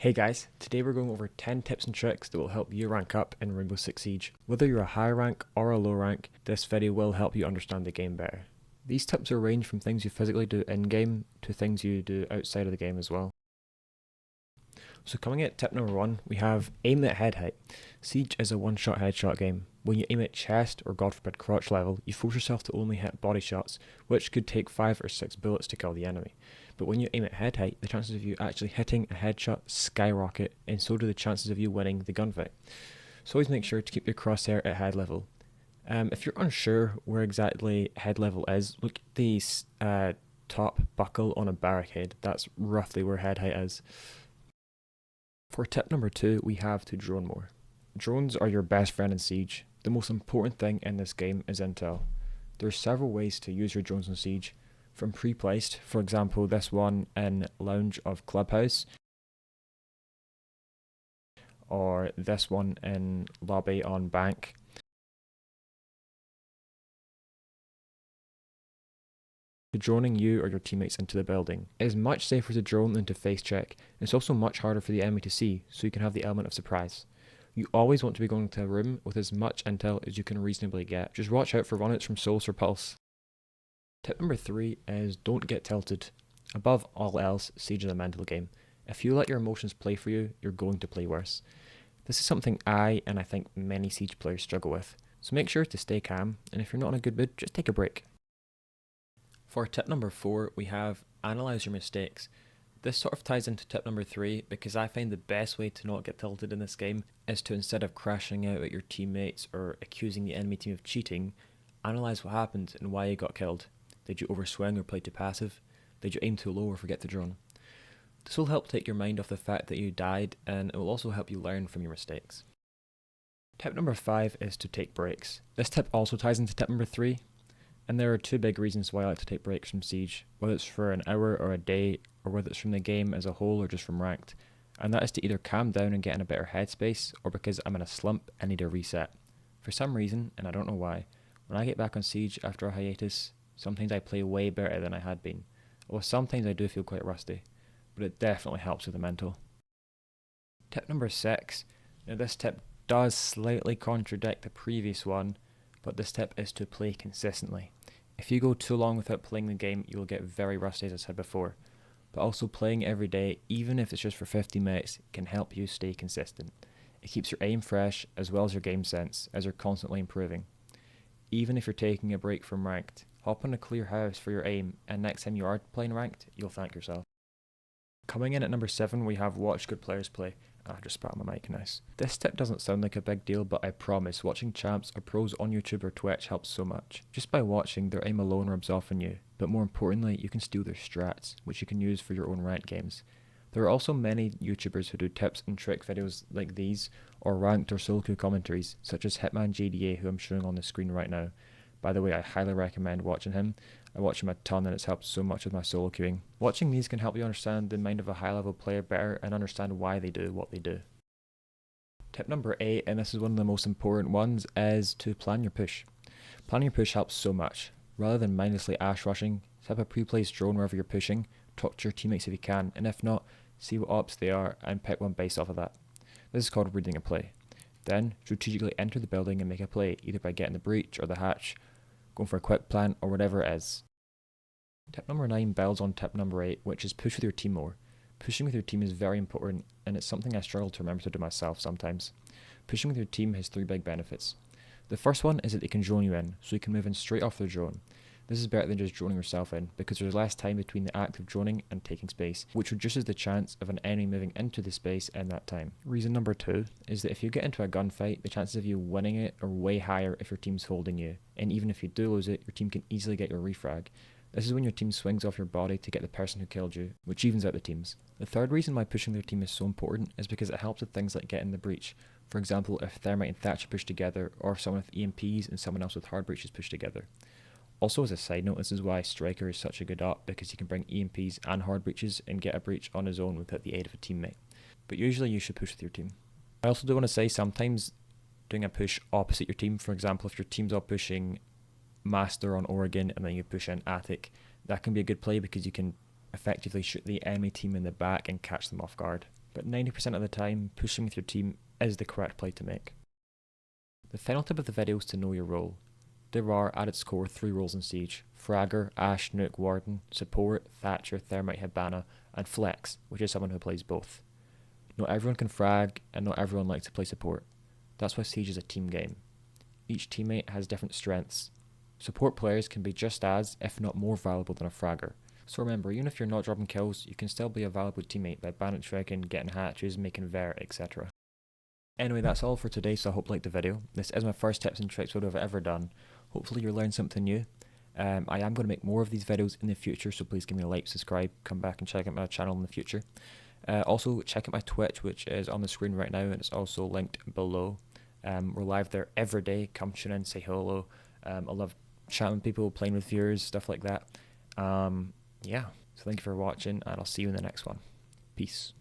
Hey guys, today we're going over 10 tips and tricks that will help you rank up in Rainbow Six Siege. Whether you're a high rank or a low rank, this video will help you understand the game better. These tips will range from things you physically do in-game to things you do outside of the game as well. So coming at tip number 1, we have aim at head height. Siege is a one-shot headshot game. When you aim at chest or god forbid crotch level, you force yourself to only hit body shots, which could take 5 or 6 bullets to kill the enemy. But when you aim at head height, the chances of you actually hitting a headshot skyrocket, and so do the chances of you winning the gunfight. So always make sure to keep your crosshair at head level. If you're unsure where exactly head level is, look at the top buckle on a barricade. That's roughly where head height is. For tip number 2, we have to drone more. Drones are your best friend in Siege. The most important thing in this game is intel. There are several ways to use your drones in Siege, from pre-placed, for example this one in Lounge of Clubhouse, or this one in Lobby on Bank, to droning you or your teammates into the building. It is much safer to drone than to face check. It's also much harder for the enemy to see, so you can have the element of surprise. You always want to be going to a room with as much intel as you can reasonably get. Just watch out for run-outs from Souls or Pulse. Tip number 3 is don't get tilted. Above all else, Siege is a mental game. If you let your emotions play for you, you're going to play worse. This is something I think many Siege players struggle with, so make sure to stay calm, and if you're not in a good mood, just take a break. For tip number 4, we have analyze your mistakes. This sort of ties into tip number 3 because I find the best way to not get tilted in this game is to, instead of crashing out at your teammates or accusing the enemy team of cheating, analyze what happened and why you got killed. Did you overswing or play too passive? Did you aim too low or forget to drone? This will help take your mind off the fact that you died, and it will also help you learn from your mistakes. Tip number 5 is to take breaks. This tip also ties into tip number 3, and there are 2 big reasons why I like to take breaks from Siege, whether it's for an hour or a day, or whether it's from the game as a whole or just from ranked. And that is to either calm down and get in a better headspace, or because I'm in a slump and need a reset. For some reason, and I don't know why, when I get back on Siege after a hiatus, sometimes I play way better than I had been. Although sometimes I do feel quite rusty, but it definitely helps with the mental. Tip number 6. Now this tip does slightly contradict the previous one, but this tip is to play consistently. If you go too long without playing the game, you will get very rusty, as I said before. But also playing every day, even if it's just for 50 minutes, can help you stay consistent. It keeps your aim fresh as well as your game sense, as you're constantly improving. Even if you're taking a break from ranked, hop on a clear house for your aim, and next time you are playing ranked, you'll thank yourself. Coming in at number 7, we have watch good players play. I just spat on my mic, nice. This tip doesn't sound like a big deal, but I promise watching champs or pros on YouTube or Twitch helps so much. Just by watching, their aim alone rubs off on you, but more importantly, you can steal their strats, which you can use for your own ranked games. There are also many YouTubers who do tips and trick videos like these, or ranked or solo queue commentaries, such as Hitman JDA, who I'm showing on the screen right now. By the way, I highly recommend watching him. I watch him a ton and it's helped so much with my solo queuing. Watching these can help you understand the mind of a high level player better and understand why they do what they do. Tip number 8, and this is one of the most important ones, is to plan your push. Planning your push helps so much. Rather than mindlessly ash rushing, set up a pre-placed drone wherever you're pushing, talk to your teammates if you can, and if not, see what ops they are and pick one based off of that. This is called reading a play. Then, strategically enter the building and make a play, either by getting the breach or the hatch, going for a quick plant, or whatever it is. Tip number 9 builds on tip number 8, which is push with your team more. Pushing with your team is very important, and it's something I struggle to remember to do myself sometimes. Pushing with your team has 3 big benefits. The first one is that they can drone you in, so you can move in straight off their drone. This is better than just droning yourself in, because there's less time between the act of droning and taking space, which reduces the chance of an enemy moving into the space in that time. Reason number 2 is that if you get into a gunfight, the chances of you winning it are way higher if your team's holding you, and even if you do lose it, your team can easily get your refrag. This is when your team swings off your body to get the person who killed you, which evens out the teams. The third reason why pushing their team is so important is because it helps with things like getting the breach. For example, if Thermite and Thatcher push together, or if someone with EMPs and someone else with hard breaches push together. Also, as a side note, this is why Striker is such a good op, because he can bring EMPs and hard breaches and get a breach on his own without the aid of a teammate. But usually you should push with your team. I also do want to say sometimes doing a push opposite your team, for example, if your team's all pushing Master on Oregon and then you push in Attic, that can be a good play because you can effectively shoot the enemy team in the back and catch them off guard. but 90% of the time, pushing with your team is the correct play to make. The final tip of the video is to know your role. There are, at its core, 3 roles in Siege: Fragger, Ash, Nuke, Warden, Support, Thatcher, Thermite, Hibana, and Flex, which is someone who plays both. Not everyone can frag, and not everyone likes to play support. That's why Siege is a team game. Each teammate has different strengths. Support players can be just as, if not more valuable than a fragger. So remember, even if you're not dropping kills, you can still be a valuable teammate by bandit tracking, getting hatches, making vert, etc. Anyway, that's all for today, so I hope you liked the video. This is my first tips and tricks video I've ever done. Hopefully you learned something new. I am going to make more of these videos in the future, so please give me a like, subscribe, come back and check out my channel in the future. Also, check out my Twitch, which is on the screen right now, and it's also linked below. We're live there every day. Come tune in, say hello. I love chatting with people, playing with viewers, stuff like that. Yeah, so thank you for watching, and I'll see you in the next one. Peace.